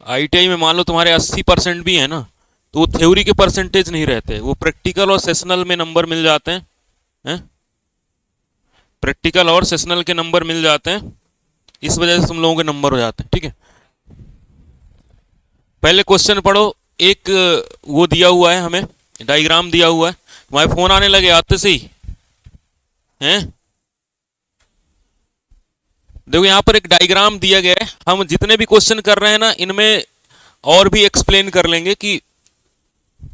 ITI में मान लो तुम्हारे 80% भी है ना, तो वो थ्योरी के परसेंटेज नहीं रहते, वो प्रैक्टिकल और सेशनल में नंबर मिल जाते हैं? प्रैक्टिकल और सेशनल के नंबर मिल जाते हैं, इस वजह से तुम लोगों के नंबर हो जाते हैं। ठीक है, पहले क्वेश्चन पढ़ो। एक वो दिया हुआ है हमें, डायग्राम दिया हुआ है, तुम्हारे फोन आने लगे आते से ही हैं। देखो यहाँ पर एक डायग्राम दिया गया है, हम जितने भी क्वेश्चन कर रहे हैं ना, इनमें और भी एक्सप्लेन कर लेंगे कि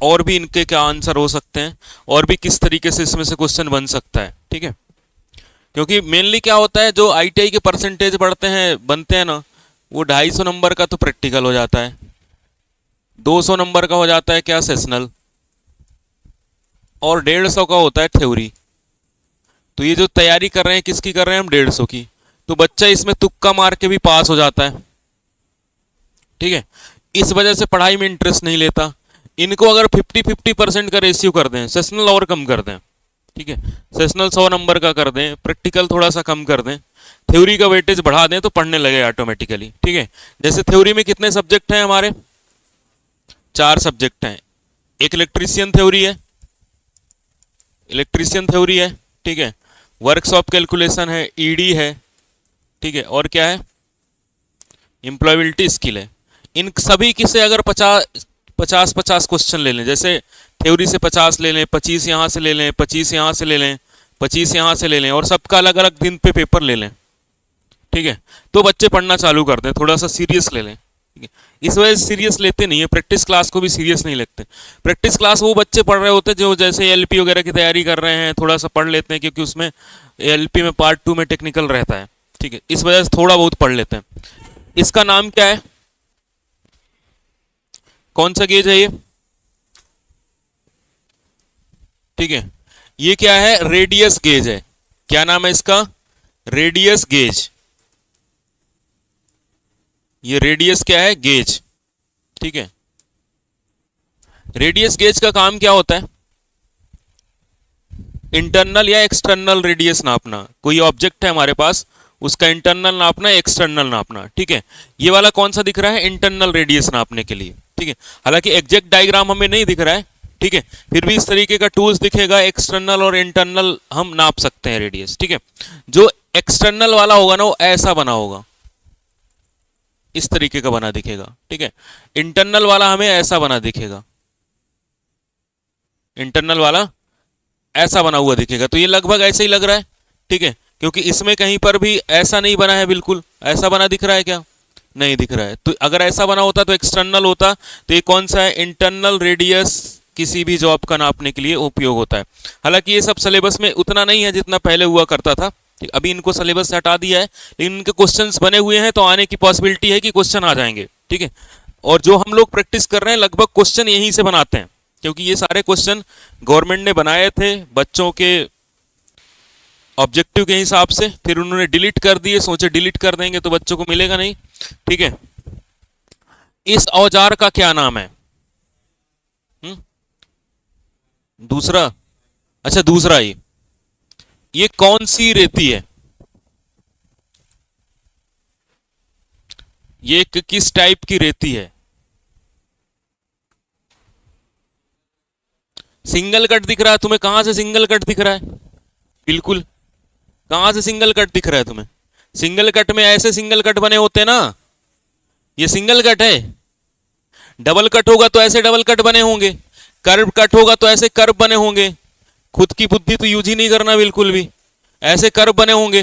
और भी इनके क्या आंसर हो सकते हैं, और भी किस तरीके से इसमें से क्वेश्चन बन सकता है। ठीक है, क्योंकि मेनली क्या होता है, जो आईटीआई के परसेंटेज बढ़ते हैं बनते हैं ना, वो 250 नंबर का तो प्रैक्टिकल हो जाता है, 200 नंबर का हो जाता है क्या, सेशनल, और 150 का होता है थ्योरी। तो ये जो तैयारी कर रहे हैं, किसकी कर रहे हैं हम, 150 की, तो बच्चा इसमें तुक्का मार के भी पास हो जाता है। ठीक है, इस वजह से पढ़ाई में इंटरेस्ट नहीं लेता। इनको अगर 50-50% का रेशियो कर दें, सेशनल और कम कर दें, ठीक है, सेशनल 100 नंबर का कर दें, प्रैक्टिकल थोड़ा सा कम कर दें, थ्योरी का वेटेज बढ़ा दें, तो पढ़ने लगे ऑटोमेटिकली। ठीक है, जैसे थ्योरी में कितने सब्जेक्ट हैं हमारे, 4 सब्जेक्ट हैं। एक इलेक्ट्रीशियन थ्योरी है, इलेक्ट्रीशियन थ्योरी है, ठीक है, वर्कशॉप कैलकुलेशन है, ईडी है, ठीक है, और क्या है, एम्प्लॉयबिलिटी स्किल है। इन सभी की से अगर 50-50 क्वेश्चन ले लें, जैसे थ्योरी से 50 ले लें, 25 यहाँ से ले लें, 25 यहाँ से ले लें, 25 यहाँ से ले लें, और सबका अलग अलग दिन पे पेपर ले लें, ठीक है, तो बच्चे पढ़ना चालू कर दें, थोड़ा सा सीरियस ले लें। ठीक है, इस वजह से सीरियस लेते नहीं है, प्रैक्टिस क्लास को भी सीरियस नहीं लगते। प्रैक्टिस क्लास वो बच्चे पढ़ रहे होते हैं जो जैसे एलपी वगैरह की तैयारी कर रहे हैं, थोड़ा सा पढ़ लेते हैं, क्योंकि उसमें एलपी में पार्ट 2 में टेक्निकल रहता है। ठीक है, इस वजह से थोड़ा बहुत पढ़ लेते हैं। इसका नाम क्या है, कौन सा गेज है ये, ठीक है, ये क्या है, रेडियस गेज है। क्या नाम है इसका, रेडियस गेज। ये रेडियस क्या है, गेज। ठीक है, रेडियस गेज का काम क्या होता है, इंटरनल या एक्सटर्नल रेडियस नापना। कोई ऑब्जेक्ट है हमारे पास, उसका इंटरनल नापना, एक्सटर्नल नापना। ठीक है, ये वाला कौन सा दिख रहा है, इंटरनल रेडियस नापने के लिए। ठीक है, हालांकि एग्जैक्ट डायग्राम हमें नहीं दिख रहा है, ठीक है, फिर भी इस तरीके का टूल्स दिखेगा, एक्सटर्नल और इंटरनल हम नाप सकते हैं रेडियस। ठीक है, जो एक्सटर्नल वाला होगा ना, वो ऐसा बना होगा, इस तरीके का बना दिखेगा। ठीक है, इंटरनल वाला हमें ऐसा बना दिखेगा, इंटरनल वाला ऐसा बना हुआ दिखेगा। तो ये लगभग ऐसे ही लग रहा है। ठीक है, क्योंकि इसमें कहीं पर भी ऐसा नहीं बना है, बिल्कुल ऐसा बना दिख रहा है क्या, नहीं दिख रहा है। तो अगर ऐसा बना होता तो एक्सटर्नल होता। तो ये कौन सा है, इंटरनल रेडियस, किसी भी जॉब का नापने के लिए उपयोग होता है। हालांकि ये सब सिलेबस में उतना नहीं है जितना पहले हुआ करता था, अभी इनको सिलेबस से हटा दिया है, लेकिन इनके क्वेश्चंस बने हुए हैं, तो आने की पॉसिबिलिटी है कि क्वेश्चन आ जाएंगे। ठीक है, और जो हम लोग प्रैक्टिस कर रहे हैं, लगभग क्वेश्चन यहीं से बनाते हैं, क्योंकि ये सारे क्वेश्चन गवर्नमेंट ने बनाए थे बच्चों के ऑब्जेक्टिव के हिसाब से, फिर उन्होंने डिलीट कर दिए, सोचे डिलीट कर देंगे तो बच्चों को मिलेगा नहीं। ठीक है, इस औजार का क्या नाम है, दूसरा, अच्छा दूसरा, ये कौन सी रेती है, ये किस टाइप की रेती है, सिंगल कट दिख रहा है तुम्हें, कहां से सिंगल कट दिख रहा है, बिल्कुल, कहां से सिंगल कट दिख रहा है तुम्हें, सिंगल कट में ऐसे सिंगल कट बने होते हैं ना, ये सिंगल कट है। डबल कट होगा तो ऐसे डबल कट बने होंगे, कर्व कट होगा तो ऐसे कर्व बने होंगे। खुद की बुद्धि तो यूज ही नहीं करना बिल्कुल भी, ऐसे कर्व बने होंगे,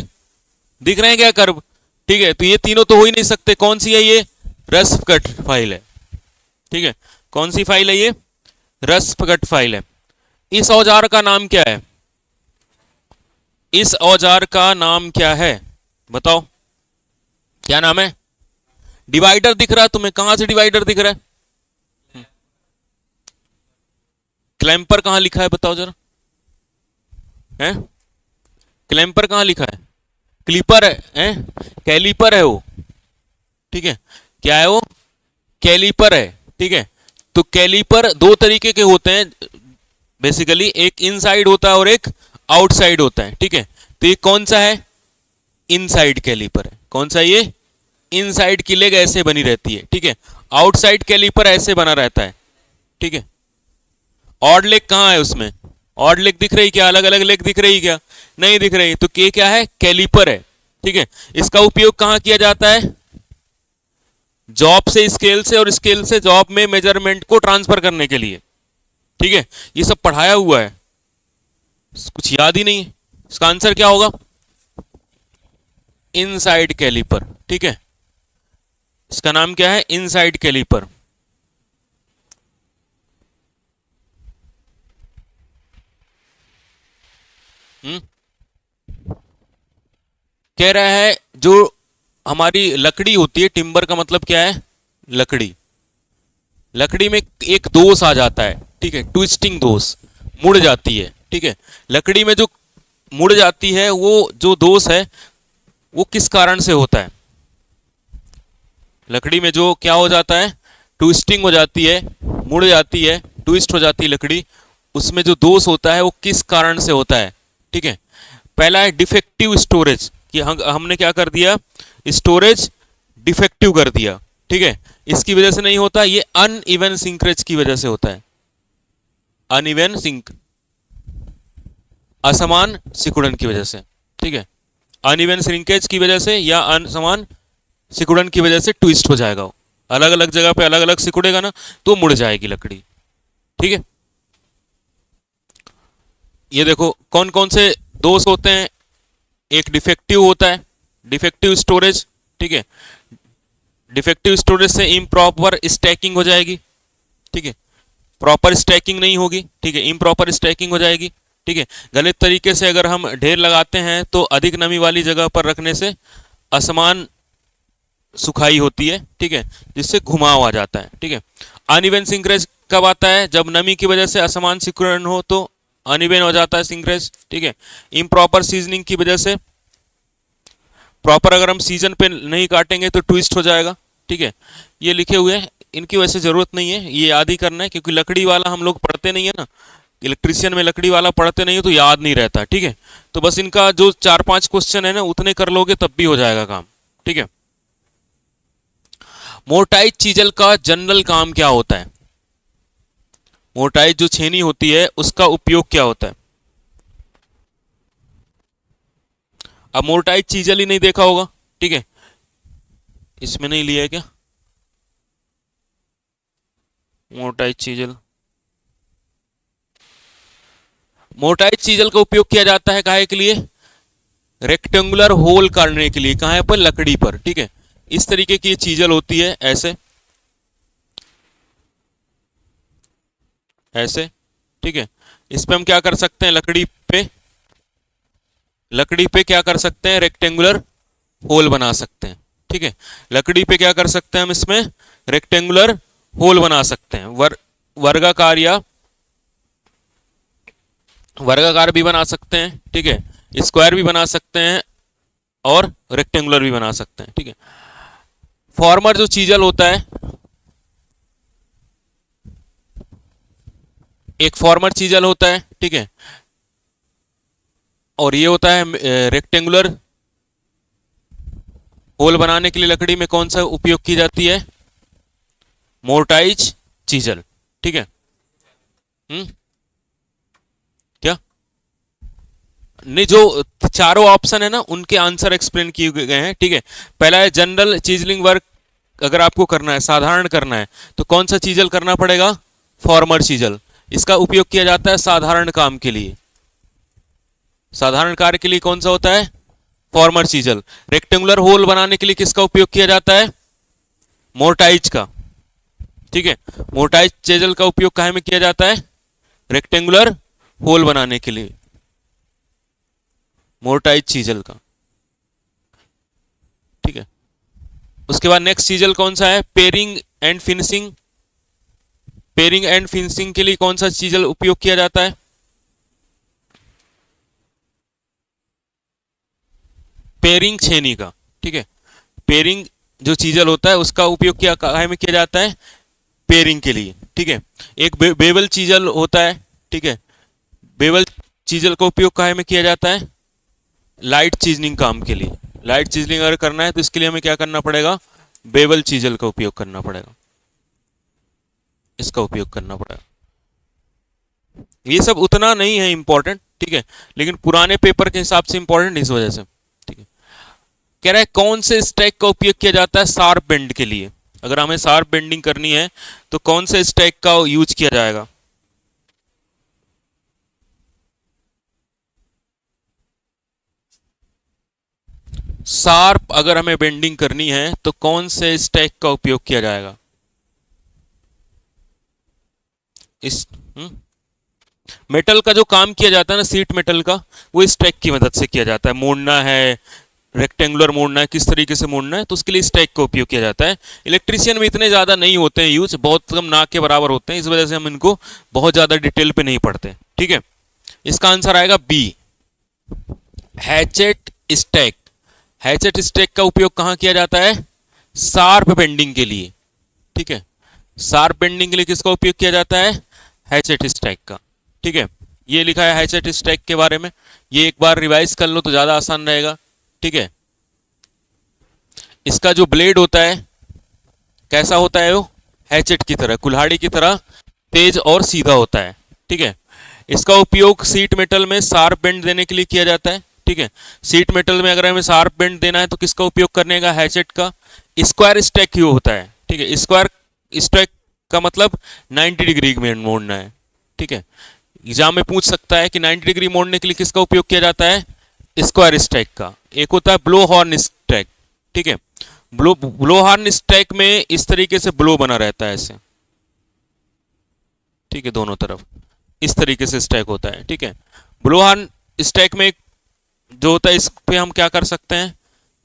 दिख रहे हैं क्या कर्व। ठीक है, तो ये तीनों तो हो ही नहीं सकते। कौन सी है ये, रस्प कट फाइल है। ठीक है, कौन सी फाइल है ये, रस्प कट फाइल है। इस औजार का नाम क्या है, इस औजार का नाम क्या है, बताओ क्या नाम है। डिवाइडर दिख रहा है तुम्हें, कहां से डिवाइडर दिख रहा है, क्लैंपर कहां लिखा है बताओ जरा, है क्लैंपर कहां लिखा है, क्लीपर है, कैलीपर है वो। ठीक है, क्या है वो, कैलीपर है। ठीक है, तो कैलीपर दो तरीके के होते हैं बेसिकली, एक इनसाइड होता है और एक आउटसाइड होता है। ठीक है, तो ये कौन सा है, इनसाइड कैलीपर है। कौन सा ये, इनसाइड की लेग ऐसे बनी रहती है, ठीक है। आउटसाइड कैलिपर ऐसे बना रहता है, ठीक है। ऑड लेग कहाँ है उसमें? ऑड लेग दिख रही क्या? अलग अलग लेग दिख रही क्या? नहीं दिख रही। तो के क्या है? कैलिपर है, ठीक है। इसका उपयोग कहाँ किया जाता है? जॉब से स्केल से और स्केल से जॉब में मेजरमेंट को ट्रांसफर करने के लिए, ठीक है। ये सब पढ़ाया हुआ है, कुछ याद ही नहीं है। इसका आंसर क्या होगा? इनसाइड कैलिपर, ठीक है। इसका नाम क्या है? Inside caliper. कह रहा है जो हमारी लकड़ी होती है, टिम्बर का मतलब क्या है? लकड़ी। लकड़ी में एक दोष आ जाता है, ठीक है, ट्विस्टिंग दोष, मुड़ जाती है, ठीक है। लकड़ी में जो मुड़ जाती है, वो जो दोष है वो किस कारण से होता है? लकड़ी में जो क्या हो जाता है? ट्विस्टिंग हो जाती है, मुड़ जाती है, ट्विस्ट हो जाती है लकड़ी। उसमें जो दोष होता है वो किस कारण से होता है, ठीक है। पहला है डिफेक्टिव स्टोरेज, कि हमने क्या कर दिया? स्टोरेज डिफेक्टिव कर दिया, ठीक है। इसकी वजह से नहीं होता, ये अनइवन सिंकरेज की वजह से होता है। अनइवन सिंक, असमान सिकुड़न की वजह से, ठीक है। अनइवन श्रिंकेज की वजह से या असमान सिकुड़न की वजह से ट्विस्ट हो जाएगा वो। अलग अलग जगह पे अलग अलग सिकुड़ेगा ना, तो मुड़ जाएगी लकड़ी, ठीक है। ये देखो कौन कौन से दोष होते हैं। एक डिफेक्टिव होता है, डिफेक्टिव स्टोरेज, ठीक है। डिफेक्टिव स्टोरेज से इम्प्रॉपर स्टैकिंग हो जाएगी, ठीक है। प्रॉपर स्टैकिंग नहीं होगी, ठीक है, इम्प्रॉपर स्टैकिंग हो जाएगी, ठीक है। गलत तरीके से अगर हम ढेर लगाते हैं तो अधिक नमी वाली जगह पर रखने से असमान सुखाई होती है, ठीक है, जिससे घुमाव आ जाता है, ठीक है। अनइवन सिंकरेज कब आता है? जब नमी की वजह से असमान सिकुड़न हो तो अनइवन हो जाता है सिंकरेज, ठीक है। इम्प्रॉपर सीजनिंग की वजह से, प्रॉपर अगर हम सीजन पे नहीं काटेंगे तो ट्विस्ट हो जाएगा, ठीक है। ये लिखे हुए हैं, इनकी वैसे जरूरत नहीं है, ये याद ही करना है, क्योंकि लकड़ी वाला हम लोग पढ़ते नहीं है ना, इलेक्ट्रीशियन में लकड़ी वाला पढ़ते नहीं है तो याद नहीं रहता, ठीक है। तो बस इनका जो 4-5 क्वेश्चन है ना, उतने कर लोगे तब भी हो जाएगा काम, ठीक है। मोर्टाइज चीजल का जनरल काम क्या होता है? मोर्टाइज जो छेनी होती है उसका उपयोग क्या होता है? अब मोर्टाइज चीजल ही नहीं देखा होगा, ठीक है। इसमें नहीं लिया है क्या मोर्टाइज चीजल? मोर्टाइज चीजल का उपयोग किया जाता है काहे के लिए? रेक्टेंगुलर होल करने के लिए। कहाँ पर? लकड़ी पर, ठीक है। इस तरीके की चीजल होती है, ऐसे ऐसे, ठीक है। इस पे हम क्या कर सकते हैं? लकड़ी पे क्या कर सकते हैं? रेक्टेंगुलर होल बना सकते हैं, ठीक है। लकड़ी पे क्या कर सकते हैं हम? इसमें रेक्टेंगुलर होल बना सकते हैं। वर्गाकार या वर्गाकार भी बना सकते हैं, ठीक है। स्क्वायर भी बना सकते हैं और रेक्टेंगुलर भी बना सकते हैं, ठीक है। फॉर्मर जो चीजल होता है, एक फॉर्मर चीजल होता है, ठीक है, और ये होता है रेक्टेंगुलर होल बनाने के लिए लकड़ी में कौन सा उपयोग की जाती है? मोर्टाइज चीजल, ठीक है। क्या नहीं, जो चारों ऑप्शन है ना उनके आंसर एक्सप्लेन किए गए हैं, ठीक है। पहला है जनरल चीजलिंग वर्क, अगर आपको करना है, साधारण करना है, तो कौन सा चीजल करना पड़ेगा? Farmer chisel. इसका उपयोग किया जाता है साधारण काम के लिए। साधारण कार्य के लिए कौन सा होता है? Farmer chisel. रेक्टेंगुलर होल बनाने के लिए किसका उपयोग किया जाता है? मोर्टाइज का, ठीक है। मोर्टाइज चीजल का उपयोग काहे में किया जाता है? रेक्टेंगुलर होल बनाने के लिए, मोर्टाइज चीजल का, ठीक है। उसके बाद नेक्स्ट चीजल कौन सा है? Pairing and finishing. Pairing and finishing के लिए कौन सा चीजल उपयोग किया जाता है? पेरिंग छेनी का, ठीक है। पेरिंग जो चीजल होता है उसका उपयोग क्या काहे में किया जाता है? पेरिंग के लिए, ठीक है। एक बेवल चीजल होता है, ठीक है। बेवल चीजल का उपयोग काहे में किया जाता है? लाइट चीजनिंग काम के लिए, लाइट चीजलिंग अगर करना है तो इसके लिए हमें क्या करना पड़ेगा, बेवल चीजल का उपयोग करना पड़ेगा, इसका उपयोग करना पड़ेगा। ये सब उतना नहीं है इंपॉर्टेंट, ठीक है, लेकिन पुराने पेपर के हिसाब से इंपॉर्टेंट इस वजह से, ठीक है। कह रहा है कौन से स्टैक का उपयोग किया जाता है शार्प बेंड के लिए, अगर हमें शार्प बेंडिंग करनी है तो कौन से स्टैक का यूज किया जाएगा। शार्प अगर हमें बेंडिंग करनी है तो कौन से स्टैक का उपयोग किया जाएगा इस मेटल का जो काम किया जाता है ना, सीट मेटल का, वो स्टैक की मदद से किया जाता है। मोड़ना है, रेक्टेंगुलर मोड़ना है, किस तरीके से मोड़ना है, तो उसके लिए स्टैक का उपयोग किया जाता है। इलेक्ट्रीशियन में इतने ज़्यादा नहीं होते हैं यूज, बहुत कम ना के बराबर होते हैं, इस वजह से हम इनको बहुत ज़्यादा डिटेल पे नहीं पढ़ते, ठीक है। इसका आंसर आएगा B, hatchet stake. Hatchet stake का उपयोग कहाँ किया जाता है, शार्प बेंडिंग के लिए, ठीक है। शार्प बेंडिंग के लिए किसका उपयोग किया जाता है, हैचेट स्टैक का, ठीक है। ये लिखा है हैचेट स्टैक के बारे में, ये एक बार रिवाइज कर लो तो ज़्यादा आसान रहेगा, ठीक है। इसका जो ब्लेड होता है कैसा होता है, वो हैचेट की तरह, कुल्हाड़ी की तरह तेज और सीधा होता है, ठीक है। इसका उपयोग सीट मेटल में शार्प बेंड देने के लिए किया जाता है, ठीक है। सीट मेटल में अगर हमें शार्प बेंड देना है तो किसका उपयोग करने का, हैचेट का। स्क्वायर स्टैक ही होता है, ठीक है। स्क्वायर स्टैक का मतलब 90 डिग्री में मोड़ना है, ठीक है। एग्जाम में पूछ सकता है कि 90 डिग्री मोड़ने के लिए किसका उपयोग किया जाता है, स्क्वायर स्टैक का। एक होता है ब्लो हॉर्न स्टैक, ठीक है। ब्लो हॉर्न स्टैक में इस तरीके से ब्लो बना रहता है ऐसे, ठीक है, दोनों तरफ इस तरीके से स्टैक होता है, ठीक है। ब्लो हॉर्न स्टैक में जो होता है, इस पे हम क्या कर सकते हैं,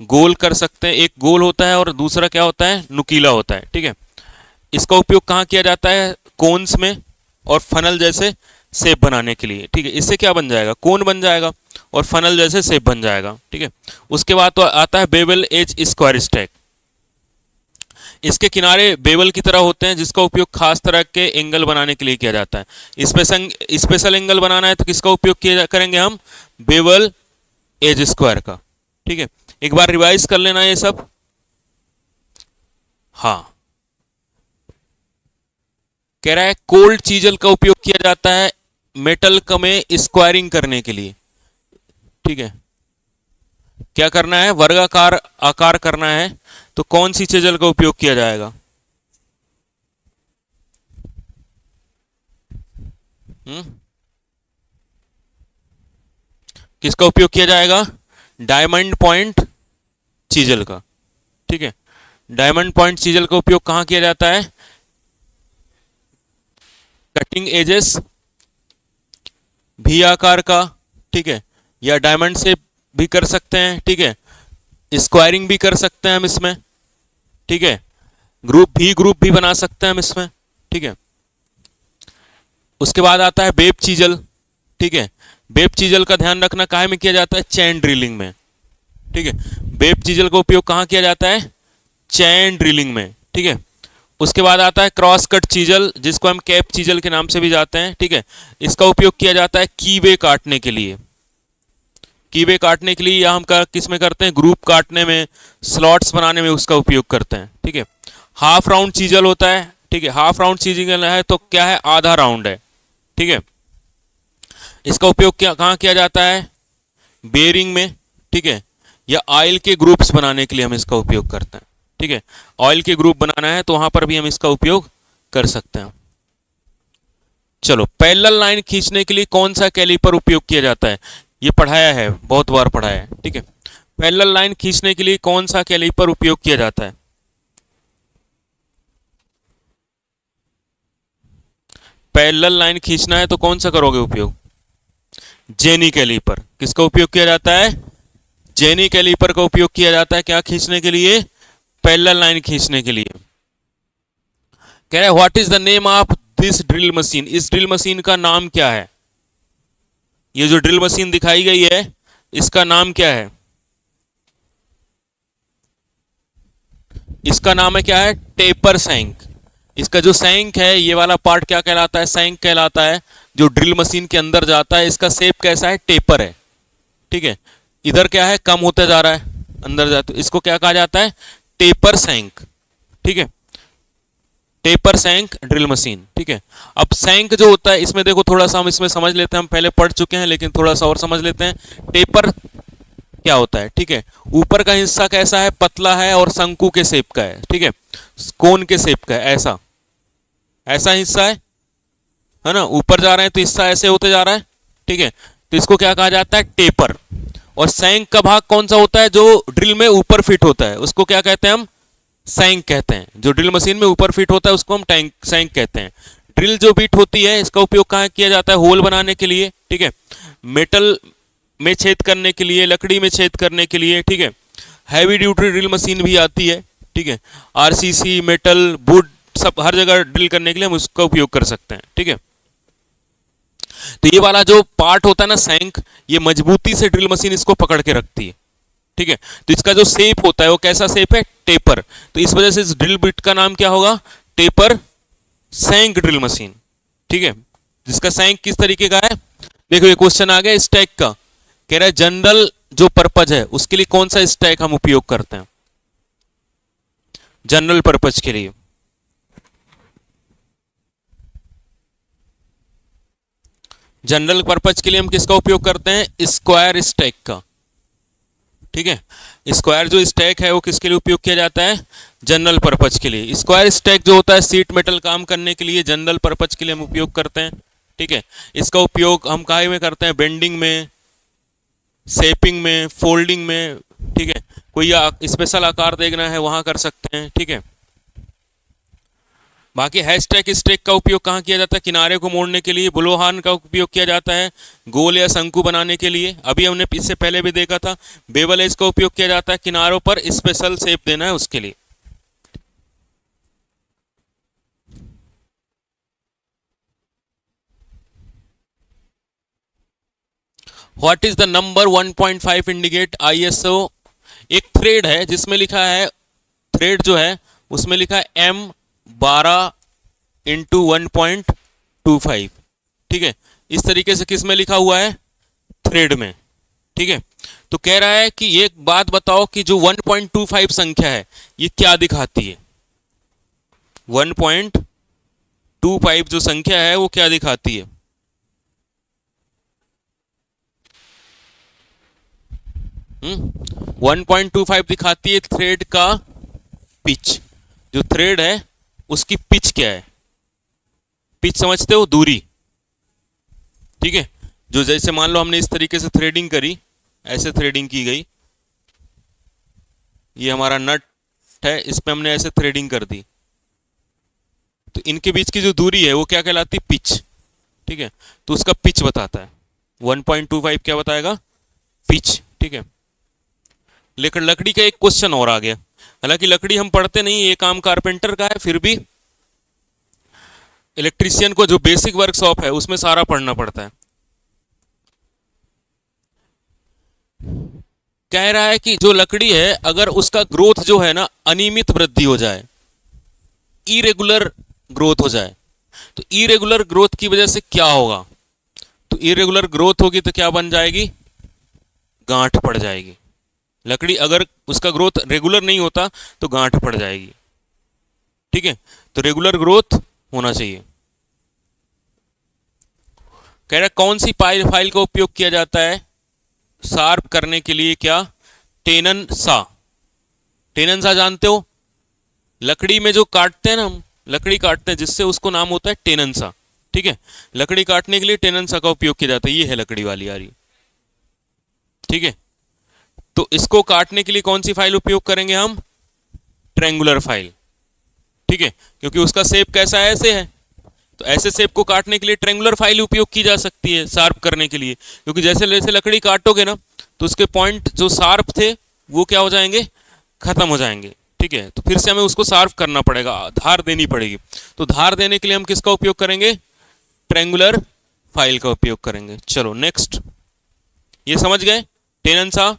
गोल कर सकते हैं। एक गोल होता है और दूसरा क्या होता है, नुकीला होता है, ठीक है। इसका उपयोग कहाँ किया जाता है, कोन्स में और फनल जैसे शेप बनाने के लिए, ठीक है। इससे क्या बन जाएगा, कोन बन जाएगा और फनल जैसे शेप बन जाएगा, ठीक है। उसके बाद तो आता है बेवल एज स्क्वायर स्टैक। इसके किनारे बेवल की तरह होते हैं, जिसका उपयोग खास तरह के एंगल बनाने के लिए किया जाता है। स्पेशल एंगल बनाना है तो किसका उपयोग किया करेंगे हम, बेवल एज स्क्वायर का, ठीक है। एक बार रिवाइज कर लेना ये सब। हाँ, कह रहा है कोल्ड चीजल का उपयोग किया जाता है मेटल का में स्क्वायरिंग करने के लिए, ठीक है। क्या करना है, वर्गाकार आकार करना है तो कौन सी चीजल का उपयोग किया जाएगा, किसका उपयोग किया जाएगा, डायमंड पॉइंट चीजल का, ठीक है। डायमंड पॉइंट चीजल का उपयोग कहां किया जाता है, कटिंग एजेस भी आकार का, ठीक है, या डायमंड से भी कर सकते हैं, ठीक है। स्क्वायरिंग भी कर सकते हैं हम इसमें, ठीक है। ग्रुप भी बना सकते हैं हम इसमें, ठीक है। उसके बाद आता है वेब चीजल, ठीक है। वेब चीजल का ध्यान रखना काहे में किया जाता है, चैन ड्रिलिंग में, ठीक है। वेब चीजल का उपयोग कहाँ किया जाता है, चैन ड्रिलिंग में, ठीक है। उसके बाद आता है क्रॉस कट चीजल, जिसको हम कैप चीजल के नाम से भी जाते हैं, ठीक है। इसका उपयोग किया जाता है कीवे काटने के लिए, कीवे काटने के लिए, या हम किस में करते हैं, ग्रुप काटने में, स्लॉट्स बनाने में उसका उपयोग करते हैं, ठीक है। हाफ राउंड चीजल होता है, ठीक है। हाफ राउंड चीजल है तो क्या है, आधा राउंड है, ठीक है। इसका उपयोग कहाँ किया जाता है, बेयरिंग में, ठीक है, या ऑयल के ग्रुप्स बनाने के लिए हम इसका उपयोग करते हैं, ठीक है। ऑयल के ग्रुप बनाना है तो वहां पर भी हम इसका उपयोग कर सकते हैं। चलो, पैरेलल लाइन खींचने के लिए कौन सा कैलिपर उपयोग किया जाता है, ये पढ़ाया है, बहुत बार पढ़ाया है, ठीक है। पैरेलल लाइन खींचने के लिए कौन सा कैलिपर उपयोग किया जाता है, पैरेलल लाइन खींचना है तो कौन सा करोगे उपयोग, जेनी कैलिपर। किसका उपयोग किया जाता है, जेनी कैलिपर का उपयोग किया जाता है, क्या खींचने के लिए, पैरेलल लाइन खींचने के लिए। कह रहा है what is the name of this drill machine, इस ड्रिल मशीन का नाम क्या है, ये जो ड्रिल मशीन दिखाई गई है इसका नाम क्या है, इसका नाम है क्या है, टेपर सैंक। इसका जो सैंक है, ये वाला पार्ट क्या कहलाता है, सैंक कहलाता है, जो ड्रिल मशीन के अंदर जाता है। इसका शेप कैसा है, टेपर है, ठीक है। इधर क्या है, कम होता जा रहा है, अंदर जाते हो, इसको क्या कहा जाता है? टेपर सैंक। ठीक है, टेपर सैंक ड्रिल मशीन। ठीक है, अब सैंक जो होता है इसमें देखो थोड़ा सा हम इसमें समझ लेते हैं, हम पहले पढ़ चुके हैं लेकिन थोड़ा सा और समझ लेते हैं। टेपर क्या होता है? ठीक है, ऊपर का हिस्सा कैसा है? पतला है और शंकु के शेप का है। ठीक है, कोन के शेप का है, ऐसा ऐसा हिस्सा है ना, ऊपर जा रहे हैं तो हिस्सा ऐसे होते जा रहा है। ठीक है, तो इसको क्या कहा जाता है? टेपर। और सैंक का भाग कौन सा होता है? जो ड्रिल में ऊपर फिट होता है उसको क्या कहते हैं हम? सैंक कहते हैं। जो ड्रिल मशीन में ऊपर फिट होता है उसको हम टैंक सैंक कहते हैं। ड्रिल जो बिट होती है इसका उपयोग कहाँ किया जाता है? होल बनाने के लिए। ठीक है, मेटल में छेद करने के लिए, लकड़ी में छेद करने के लिए। ठीक है, हैवी ड्यूटी ड्रिल मशीन भी आती है। ठीक है, आरसीसी, मेटल, वुड, सब हर जगह ड्रिल करने के लिए हम उसका उपयोग कर सकते हैं। ठीक है, तो ये वाला जो पार्ट होता है ना सैंक, ये मजबूती से ड्रिल मशीन इसको पकड़ के रखती है। ठीक है, तो इसका जो शेप होता है वो कैसा शेप है? टेपर। तो इस वजह से इस ड्रिल बिट का नाम क्या होगा? Taper shank drill machine. ठीक है, जिसका सैंक किस तरीके का है? देखो ये क्वेश्चन आ गया स्टैक का, कह रहा है जनरल जो पर्पज है उसके लिए कौन सा स्टैक हम उपयोग करते हैं? जनरल पर्पज के लिए जनरल पर्पज के लिए हम किसका उपयोग करते हैं? स्क्वायर स्टैक का। ठीक है, स्क्वायर जो स्टैक है वो किसके लिए उपयोग किया जाता है? जनरल पर्पज के लिए। स्क्वायर स्टैक जो होता है सीट मेटल काम करने के लिए, जनरल पर्पज के लिए हम उपयोग करते हैं। ठीक है, इसका उपयोग हम काहे में करते हैं? बेंडिंग में, शेपिंग में, फोल्डिंग में। ठीक है, कोई स्पेशल आकार देखना है वहां कर सकते हैं। ठीक है, बाकी हैशटैग स्टेक का उपयोग कहाँ किया जाता है? किनारे को मोड़ने के लिए। बुलोहान का उपयोग किया जाता है गोल या शंकु बनाने के लिए। अभी हमने इससे पहले भी देखा था बेवल एज का उपयोग किया जाता है किनारों पर स्पेशल शेप देना है उसके लिए। What is the number 1.5 indicate ISO? एक थ्रेड है जिसमें लिखा है, थ्रेड जो है उसमें लिखा है M12/1.25। ठीक है, इस तरीके से किस में लिखा हुआ है? थ्रेड में। ठीक है, तो कह रहा है कि एक बात बताओ कि जो 1.25 संख्या है ये क्या दिखाती है? 1.25 जो संख्या है वो क्या दिखाती है? 1.25 दिखाती है थ्रेड का पिच। जो थ्रेड है उसकी पिच क्या है? पिच समझते हो? दूरी। ठीक है, जो जैसे मान लो हमने इस तरीके से थ्रेडिंग करी, ऐसे थ्रेडिंग की गई, ये हमारा नट है, इस पे हमने ऐसे थ्रेडिंग कर दी, तो इनके बीच की जो दूरी है वो क्या कहलाती है? पिच। ठीक है, तो उसका पिच बताता है 1.25 क्या बताएगा? पिच। ठीक है, लेकिन लकड़ी का एक क्वेश्चन और आ गया। हालांकि लकड़ी हम पढ़ते नहीं, ये काम कारपेंटर का है, फिर भी इलेक्ट्रीशियन को जो बेसिक वर्कशॉप है उसमें सारा पढ़ना पड़ता है। कह रहा है कि जो लकड़ी है अगर उसका ग्रोथ जो है ना अनियमित वृद्धि हो जाए, इरेगुलर ग्रोथ हो जाए, तो इरेगुलर ग्रोथ की वजह से क्या होगा? तो इरेगुलर ग्रोथ होगी तो क्या बन जाएगी? गांठ पड़ जाएगी। लकड़ी अगर उसका ग्रोथ रेगुलर नहीं होता तो गांठ पड़ जाएगी। ठीक है, तो रेगुलर ग्रोथ होना चाहिए। कह रहा कौन सी फाइल का उपयोग किया जाता है शार्प करने के लिए? क्या? टेनन सा। टेनन सा जानते हो? लकड़ी में जो काटते हैं ना हम, लकड़ी काटते हैं जिससे उसको नाम होता है टेनन सा। ठीक है, लकड़ी काटने के लिए टेनन सा का उपयोग किया जाता है। ये है लकड़ी वाली आ रही। ठीक है, तो इसको काटने के लिए कौन सी फाइल उपयोग करेंगे हम? Triangular file. ठीक है, क्योंकि उसका शेप कैसा है? ऐसे है, तो ऐसे शेप को काटने के लिए ट्रेंगुलर फाइल उपयोग की जा सकती है शार्प करने के लिए। क्योंकि जैसे जैसे लकड़ी काटोगे ना तो उसके पॉइंट जो शार्प थे वो क्या हो जाएंगे? खत्म हो जाएंगे। ठीक है, तो फिर से हमें उसको शार्प करना पड़ेगा, धार देनी पड़ेगी। तो धार देने के लिए हम किसका उपयोग करेंगे? ट्रेंगुलर फाइल का उपयोग करेंगे। चलो नेक्स्ट, ये समझ गए टेनन सा?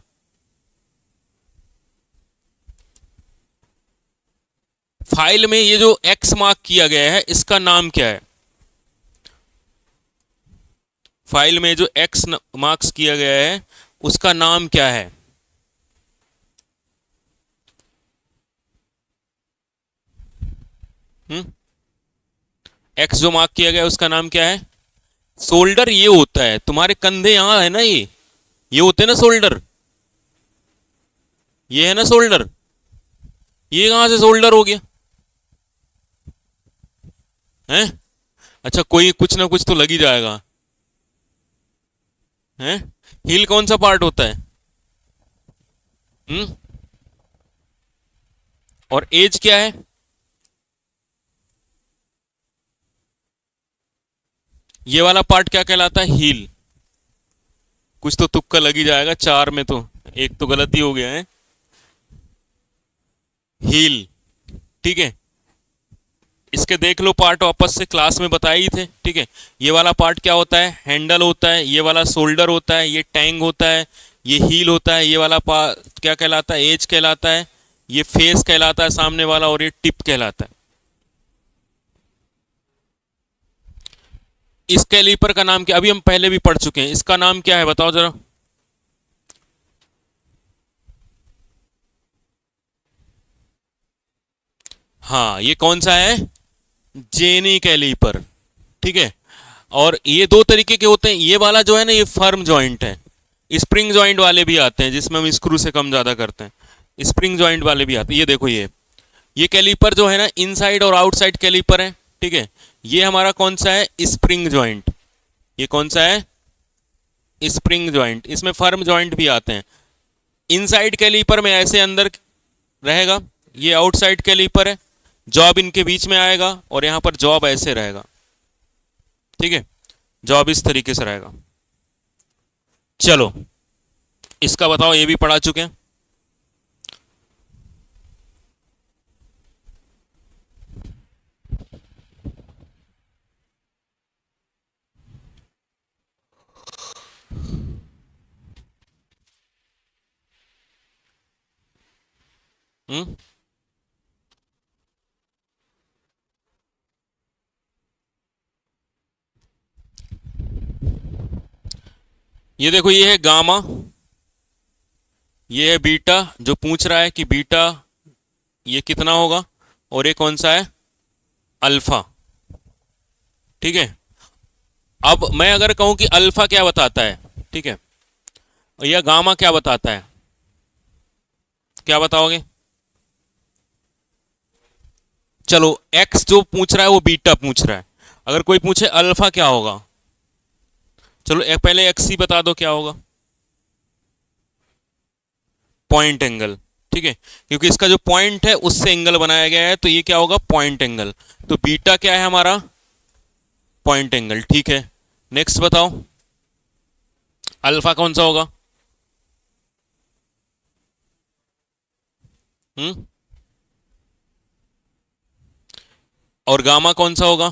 फाइल में ये जो एक्स मार्क किया गया है इसका नाम क्या है? फाइल में जो एक्स मार्क्स किया गया है उसका नाम क्या है? हम्म, एक्स जो मार्क किया गया है उसका नाम क्या है? शोल्डर ये होता है, तुम्हारे कंधे यहां है ना, ये होते हैं ना शोल्डर, ये है ना शोल्डर, ये कहां से शोल्डर हो गया है? अच्छा, कोई कुछ ना कुछ तो लग ही जाएगा है। हील कौन सा पार्ट होता है? हम्म, और एज क्या है? ये वाला पार्ट क्या कहलाता है? हील। कुछ तो तुक्का लग ही जाएगा, चार में तो एक तो गलती हो गया है। हील, ठीक है। इसके देख लो पार्ट, वापस से क्लास में बताए ही थे, ठीक है। ये वाला पार्ट क्या होता है? हैंडल होता है। ये वाला शोल्डर होता है। ये टैंग होता है। ये हील होता है। ये वाला पार्ट क्या कहलाता है? एज कहलाता है। ये फेस कहलाता है सामने वाला, और ये टिप कहलाता है। इस कैलीपर का नाम क्या? अभी हम पहले भी पढ़ चुके हैं, इसका नाम क्या है बताओ जरा। हाँ, ये कौन सा है? जेनी कैलीपर, ठीक है। और ये दो तरीके के होते हैं। ये वाला जो है ना, ये फर्म जॉइंट है। स्प्रिंग जॉइंट वाले भी आते हैं जिसमें हम स्क्रू से कम ज्यादा करते हैं। स्प्रिंग जॉइंट वाले भी आते हैं। ये देखो, ये कैलीपर जो है ना, इनसाइड और आउटसाइड कैलीपर है, ठीक है। ये हमारा कौन सा है? Spring joint. ये कौन सा है? Spring joint. इसमें फर्म जॉइंट भी आते हैं। इनसाइड कैलीपर में ऐसे अंदर रहेगा, ये आउटसाइड कैलीपर है। जॉब इनके बीच में आएगा और यहां पर जॉब ऐसे रहेगा, ठीक है। जॉब इस तरीके से रहेगा। चलो, इसका बताओ, ये भी पढ़ा चुके हैं। हम्म, ये देखो, ये है गामा, ये है बीटा। जो पूछ रहा है कि बीटा ये कितना होगा, और ये कौन सा है? अल्फा, ठीक है। अब मैं अगर कहूं कि अल्फा क्या बताता है, ठीक है, या गामा क्या बताता है, क्या बताओगे? चलो, एक्स जो पूछ रहा है वो बीटा पूछ रहा है। अगर कोई पूछे अल्फा क्या होगा, चलो पहले एक्स ही बता दो क्या होगा। पॉइंट एंगल, ठीक है, क्योंकि इसका जो पॉइंट है उससे एंगल बनाया गया है, तो ये क्या होगा? Point angle. तो बीटा क्या है हमारा? पॉइंट एंगल, ठीक है। नेक्स्ट बताओ, अल्फा कौन सा होगा? हम्म, और गामा कौन सा होगा?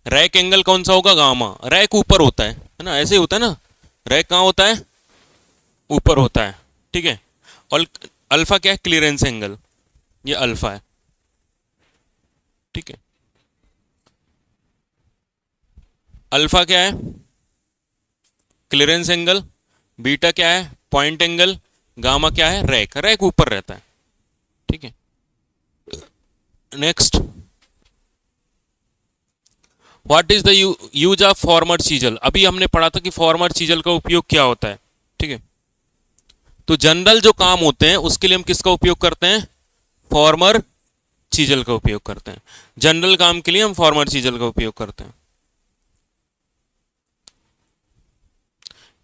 रैक एंगल कौन सा होगा? गामा। रैक ऊपर होता है ना, ऐसे ही होता है ना। रैक कहाँ होता है? ऊपर होता है, ठीक है। और अल्फा क्या है? Clearance angle. ये अल्फा है, ठीक है। अल्फा क्या है? Clearance angle. बीटा क्या है? Point angle. गामा क्या है? रैक। रैक ऊपर रहता है, ठीक है। Next, what is the use of former chisel? अभी हमने पढ़ा था कि फॉर्मर चीजल का उपयोग क्या होता है, ठीक है। तो जनरल जो काम होते हैं उसके लिए हम किसका उपयोग करते हैं? फॉर्मर चीजल का उपयोग करते हैं। जनरल काम के लिए हम फॉर्मर चीजल का उपयोग करते हैं।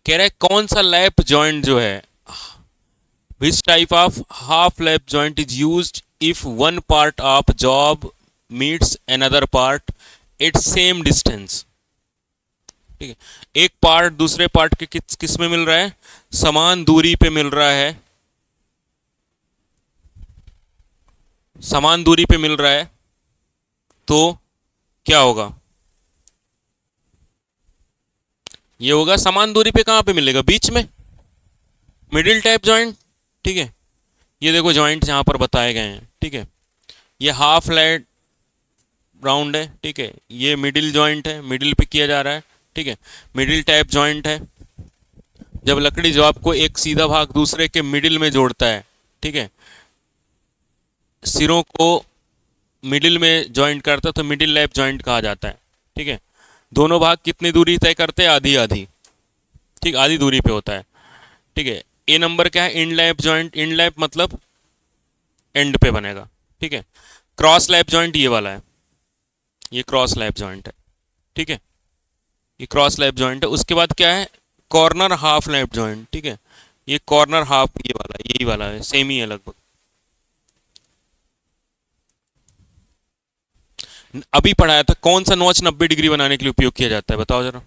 कह रहा है कौन सा लैप जॉइंट जो है, which type of half lap joint is used if one part of job meets another part at same distance, ठीक है। एक पार्ट दूसरे पार्ट के किस में मिल रहा है? समान दूरी पे मिल रहा है, समान दूरी पे मिल रहा है, तो क्या होगा? ये होगा समान दूरी पे। कहां पे मिलेगा? बीच में, मिडिल टाइप जॉइंट, ठीक है। ये देखो जॉइंट यहां पर बताए गए हैं, ठीक है। ये हाफ फ्लैट राउंड है, ठीक है। ये मिडिल जॉइंट है, मिडिल पे किया जा रहा है, ठीक है। मिडिल टाइप जॉइंट है जब लकड़ी जॉब को एक सीधा भाग दूसरे के मिडिल में जोड़ता है, ठीक है। सिरों को मिडिल में जॉइंट करता है तो मिडिल लैप जॉइंट कहा जाता है। ठीक है, दोनों भाग कितनी दूरी तय करते हैं? आधी आधी। ठीक, आधी दूरी पे होता है। ठीक है, ए नंबर क्या है? इन लैप जॉइंट। इन लैप मतलब एंड पे बनेगा। ठीक है, क्रॉस लैप जॉइंट ये वाला है, ये क्रॉस लैप जॉइंट है। ठीक है, ये क्रॉस लैप जॉइंट है। उसके बाद क्या है? Corner half lap joint. ठीक है, ये कॉर्नर हाफ ये वाला है, यही वाला है, सेम ही है लगभग। अभी पढ़ाया था कौन सा नॉच 90 डिग्री बनाने के लिए उपयोग किया जाता है, बताओ जरा।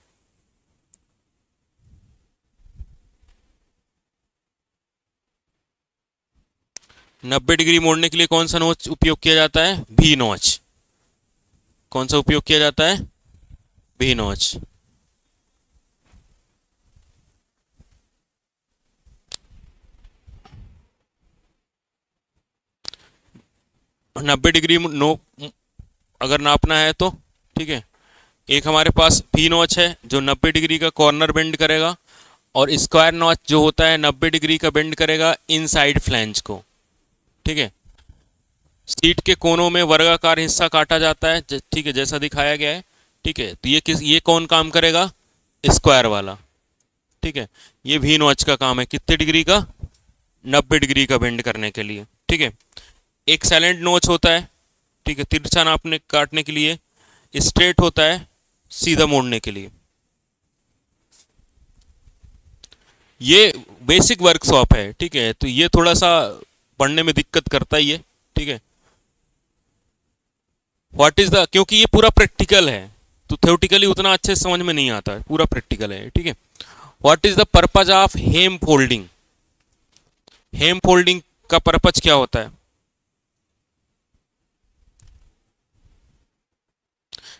90 डिग्री मोड़ने के लिए कौन सा नॉच उपयोग किया जाता है? भी नॉच। कौन सा उपयोग किया जाता है? भी नॉच। 90 डिग्री नो अगर नापना है तो। ठीक है, एक हमारे पास भी नॉच है जो 90 डिग्री का कॉर्नर बेंड करेगा, और स्क्वायर नॉच जो होता है 90 डिग्री का बेंड करेगा इनसाइड फ्लैंज को। ठीक है, सीट के कोनों में वर्गाकार हिस्सा काटा जाता है, ठीक है, जैसा दिखाया गया है। ठीक है, तो ये कौन काम करेगा? स्क्वायर वाला। ठीक है, ये भी नॉच का काम है, कितने डिग्री का? 90 डिग्री का बेंड करने के लिए। ठीक है, एक साइलेंट नोच होता है। ठीक है, तिरछा नापने काटने के लिए। स्ट्रेट होता है सीधा मोड़ने के लिए। ये बेसिक वर्कशॉप है। ठीक है, तो ये थोड़ा सा पढ़ने में दिक्कत करता ही है। ठीक है, व्हाट इज द, क्योंकि ये पूरा प्रैक्टिकल है तो थ्योरेटिकली उतना अच्छे से समझ में नहीं आता, पूरा प्रैक्टिकल है। ठीक है, what is the purpose of hem folding? Hem folding का पर्पज क्या होता है?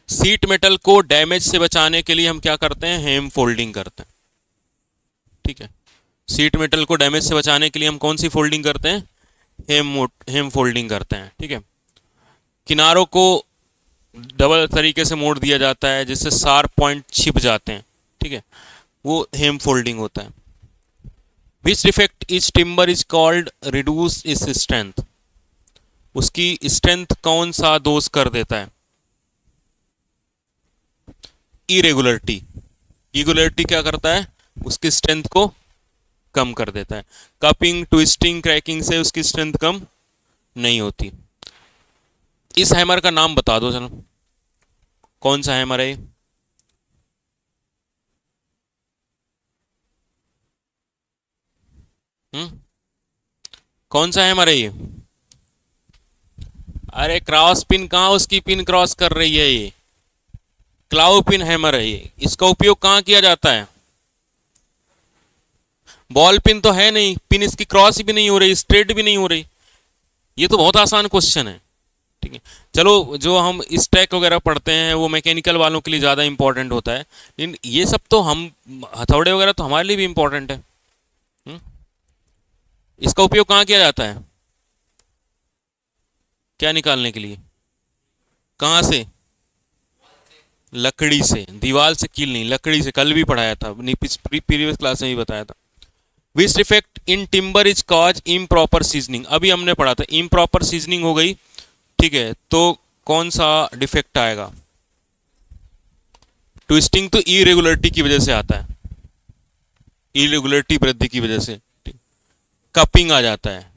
सीट मेटल को डैमेज से बचाने के लिए हम क्या करते हैं? हेम फोल्डिंग करते हैं। ठीक है, सीट मेटल को डैमेज से बचाने के लिए हम कौन सी फोल्डिंग करते हैं? हेम फोल्डिंग करते हैं। ठीक है, किनारों को डबल तरीके से मोड़ दिया जाता है जिससे शार्प पॉइंट छिप जाते हैं। ठीक है, वो हेम फोल्डिंग होता है। Which defect is timber is called reduce is strength? उसकी स्ट्रेंथ कौन सा दोष कर देता है? इरेगुलरिटी। इरेगुलरिटी क्या करता है? उसकी स्ट्रेंथ को कम कर देता है। कपिंग, ट्विस्टिंग, क्रैकिंग से उसकी स्ट्रेंथ कम नहीं होती। इस हैमर का नाम बता दो चलो, कौन सा हैमर है? कौन सा हैमर है ये? अरे क्रॉस पिन कहाँ उसकी पिन क्रॉस कर रही है? ये क्लाउ पिन हैमर है ये। इसका उपयोग कहाँ किया जाता है? बॉल पिन तो है नहीं, पिन इसकी क्रॉस भी नहीं हो रही, स्ट्रेट भी नहीं हो रही। ये तो बहुत आसान क्वेश्चन है। ठीक है, चलो जो हम स्टैक वगैरह पढ़ते हैं वो मैकेनिकल वालों के लिए ज़्यादा इंपॉर्टेंट होता है, लेकिन ये सब तो हम हथौड़े वगैरह तो हमारे लिए भी इंपॉर्टेंट है। इसका उपयोग कहाँ किया जाता है? क्या निकालने के लिए? कहाँ से? लकड़ी से। दीवार से कील नहीं, लकड़ी से। कल भी पढ़ाया था, प्रीवियस क्लास में भी बताया था। Which defect in timber is cause improper seasoning? अभी हमने पढ़ा था, इम्प्रॉपर सीजनिंग हो गई। ठीक है, तो कौन सा डिफेक्ट आएगा? ट्विस्टिंग तो इरेगुलरिटी की वजह से आता है, इरेगुलरिटी वृद्धि की वजह से। कपिंग आ जाता है।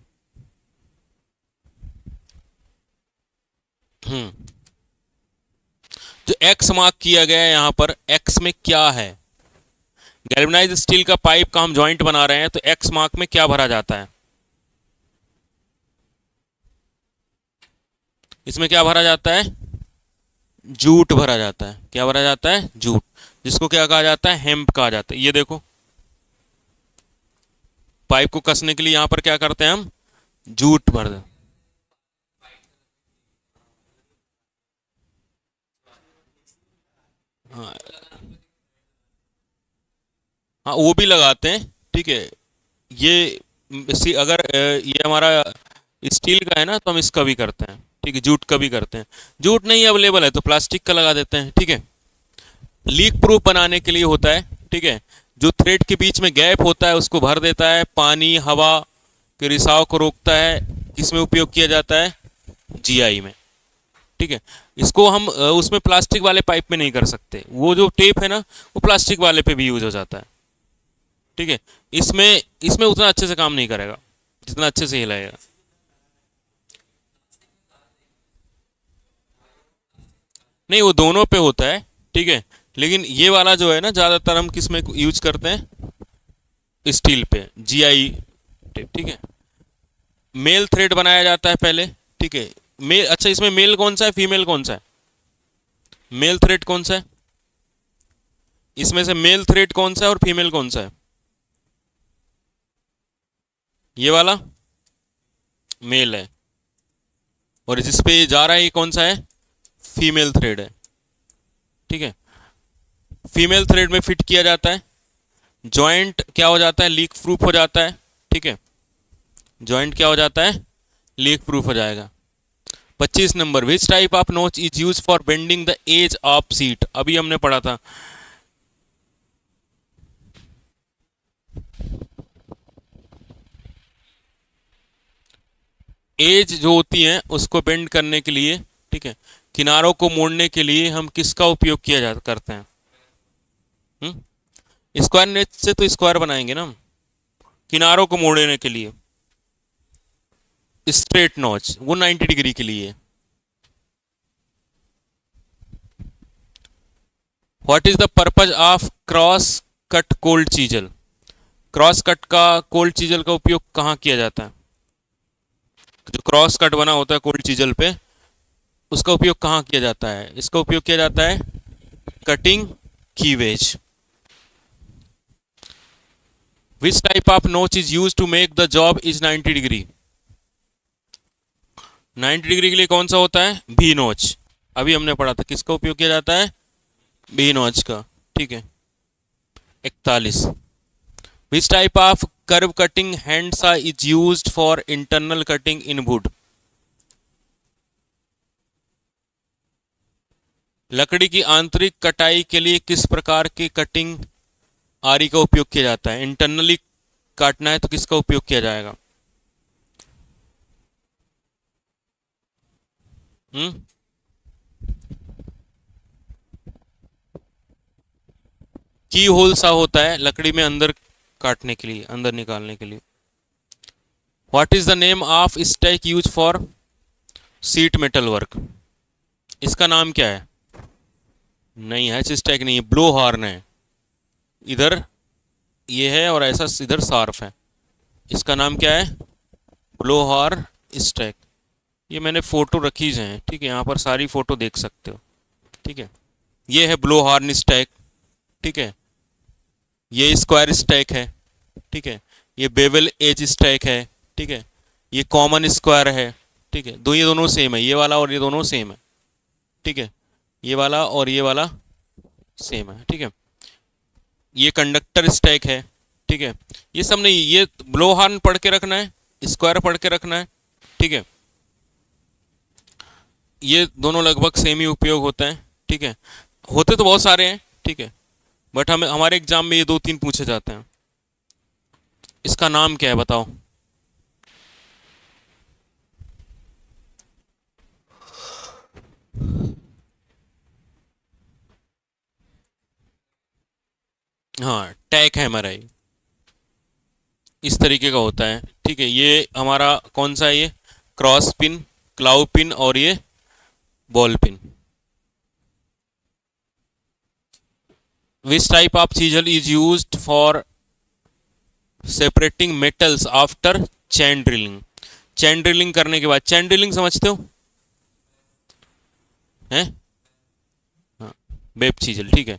जो एक्स मार्क किया गया है यहां पर, एक्स में क्या है? गैल्वेनाइज स्टील का पाइप का हम जॉइंट बना रहे हैं, तो एक्स मार्क में क्या भरा जाता है? इसमें क्या भरा जाता है? जूट भरा जाता है। क्या भरा जाता है? जूट, जिसको क्या कहा जाता है? हेम्प कहा जाता है। ये देखो, पाइप को कसने के लिए यहां पर क्या करते हैं हम? जूट भर दें। हाँ, हाँ वो भी लगाते हैं। ठीक है, ये अगर ये हमारा स्टील का है ना तो हम इसका भी करते हैं। ठीक है, जूट का भी करते हैं। जूट नहीं अवेलेबल है तो प्लास्टिक का लगा देते हैं। ठीक है, लीक प्रूफ बनाने के लिए होता है। ठीक है, जो थ्रेड के बीच में गैप होता है उसको भर देता है, पानी हवा के रिसाव को रोकता है। किसमें उपयोग किया जाता है? जीआई में। ठीक है, इसको हम उसमें प्लास्टिक वाले पाइप में नहीं कर सकते, वो जो टेप है ना वो प्लास्टिक वाले पे भी यूज हो जाता है। ठीक है, इसमें इसमें उतना अच्छे से काम नहीं करेगा जितना अच्छे से हिलाएगा। नहीं, वो दोनों पे होता है। ठीक है, लेकिन ये वाला जो है ना ज़्यादातर हम किस में यूज करते हैं, स्टील पे, जीआई टेप। ठीक है, मेल थ्रेड बनाया जाता है पहले। ठीक है, मेल, अच्छा इसमें मेल कौन सा है, फीमेल कौन सा है, मेल थ्रेड कौन सा है, इसमें से मेल थ्रेड कौन सा है और फीमेल कौन सा है, ये वाला मेल है, और जिस पे ये जा रहा है ये कौन सा है, फीमेल थ्रेड है। ठीक है, फीमेल थ्रेड में फिट किया जाता है, जॉइंट क्या हो जाता है, लीक प्रूफ हो जाता है। ठीक है, जॉइंट क्या हो जाता है, लीक प्रूफ हो जाएगा। 25 number, which type of notch is use for bending the edge of sheet, अभी हमने पढ़ा था। एज जो होती है उसको बेंड करने के लिए, ठीक है, किनारों को मोड़ने के लिए हम किसका उपयोग किया जा करते हैं, स्क्वायर नेच से तो स्क्वायर बनाएंगे ना हम, किनारों को मोड़ने के लिए स्ट्रेट नॉच, वो 90 डिग्री के लिए। What is the purpose of cross cut cold chisel, cross cut का कोल्ड चीजल का उपयोग कहाँ किया जाता है, जो क्रॉस कट बना होता है कोल्ड चीजल पे, उसका उपयोग कहाँ किया जाता है, इसका उपयोग किया जाता है cutting keyway. Which type of notch is use to make the job is 90 degree, 90 degree के लिए कौन सा होता है, भी नोच, अभी हमने पढ़ा था किसका उपयोग किया जाता है, भी नोच का। ठीक है, 41, which type of curve cutting hand saw is used for internal cutting in wood, लकड़ी की आंतरिक कटाई के लिए किस प्रकार की कटिंग आरी का उपयोग किया जाता है, इंटरनली काटना है तो किसका उपयोग किया जाएगा, हम्म, की होल सा होता है लकड़ी में अंदर काटने के लिए, अंदर निकालने के लिए। What is the name of stack use for seat metal work, इसका नाम क्या है, नहीं है स्टैक नहीं है, ब्लो हॉर्न है, इधर ये है और ऐसा इधर शार्प है, इसका नाम क्या है, ब्लो हॉर्न स्टैक। ये मैंने फोटो रखी है, ठीक है, यहाँ पर सारी फोटो देख सकते हो। ठीक है, ये है ब्लो हॉर्न स्टैक। ठीक है, ये स्क्वायर स्टैक है। ठीक है, ये बेवल एज स्टैक है। ठीक है, ये कॉमन स्क्वायर है। ठीक है, ये दोनों सेम है, ये वाला और ये दोनों सेम है। ठीक है, ये वाला और ये वाला सेम है। ठीक है, ये कंडक्टर स्टैक है। ठीक है, ये सब नहीं, ये ब्लो हॉर्न पढ़ के रखना है, स्क्वायर पढ़ के रखना है। ठीक है, ये दोनों लगभग सेम ही उपयोग होता है। ठीक है, होते तो बहुत सारे हैं। ठीक है, बट हमें हमारे एग्जाम में ये 2-3 पूछे जाते हैं। इसका नाम क्या है बताओ, हाँ टैक है हमारा, ये इस तरीके का होता है। ठीक है, ये हमारा कौन सा है, ये क्रॉस पिन, क्लाउ पिन और ये ball pin. Which type of chisel is used for separating metals after chain drilling, chain drilling करने के बाद, चैन ड्रिलिंग समझते हो, हैं, हाँ, वेब चीजल। ठीक है,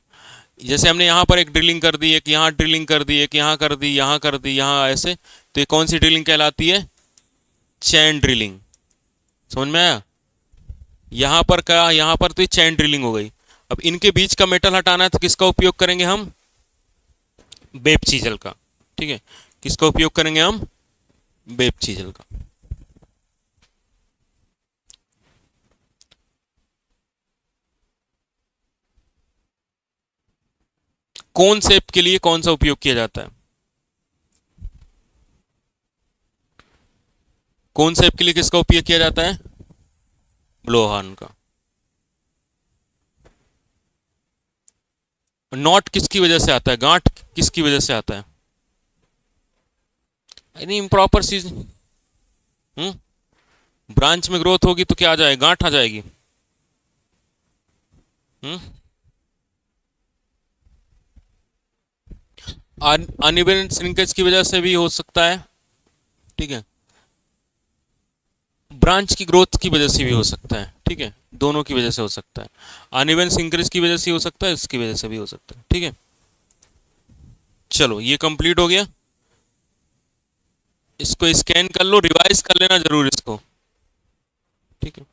जैसे हमने यहाँ पर एक ड्रिलिंग कर दी, एक यहाँ ड्रिलिंग कर दी, एक यहाँ कर दी, यहाँ कर दी, यहाँ ऐसे, तो ये कौन सी ड्रिलिंग कहलाती है, चैन ड्रिलिंग। समझ में आया, यहाँ पर क्या, यहाँ पर तो ये चैन ड्रिलिंग हो गई। अब इनके बीच का मेटल हटाना है तो किसका उपयोग करेंगे हम, बेप चीजल का। ठीक है, किसका उपयोग करेंगे हम, बेप चीजल का। कौन शेप के लिए कौन सा उपयोग किया जाता है, कौन शेप के लिए किसका उपयोग किया जाता है, ब्लो हॉर्न का। नॉट किसकी वजह से आता है, गांठ किसकी वजह से आता है? यानी इम्प्रॉपर सीज। हम्म। ब्रांच में ग्रोथ होगी तो क्या आ जाएगा, गांठ आ जाएगी। हम्म। अनइवन श्रिंकेज की वजह से भी हो सकता है, ठीक है। ब्रांच की ग्रोथ की वजह से भी हो सकता है, ठीक है। दोनों की वजह से हो सकता है। अनइवन श्रिंकेज की वजह से हो सकता है, इसकी वजह से भी हो सकता है, ठीक है। चलो ये कंप्लीट हो गया। इसको स्कैन कर लो, रिवाइज कर लेना जरूर इसको, ठीक है।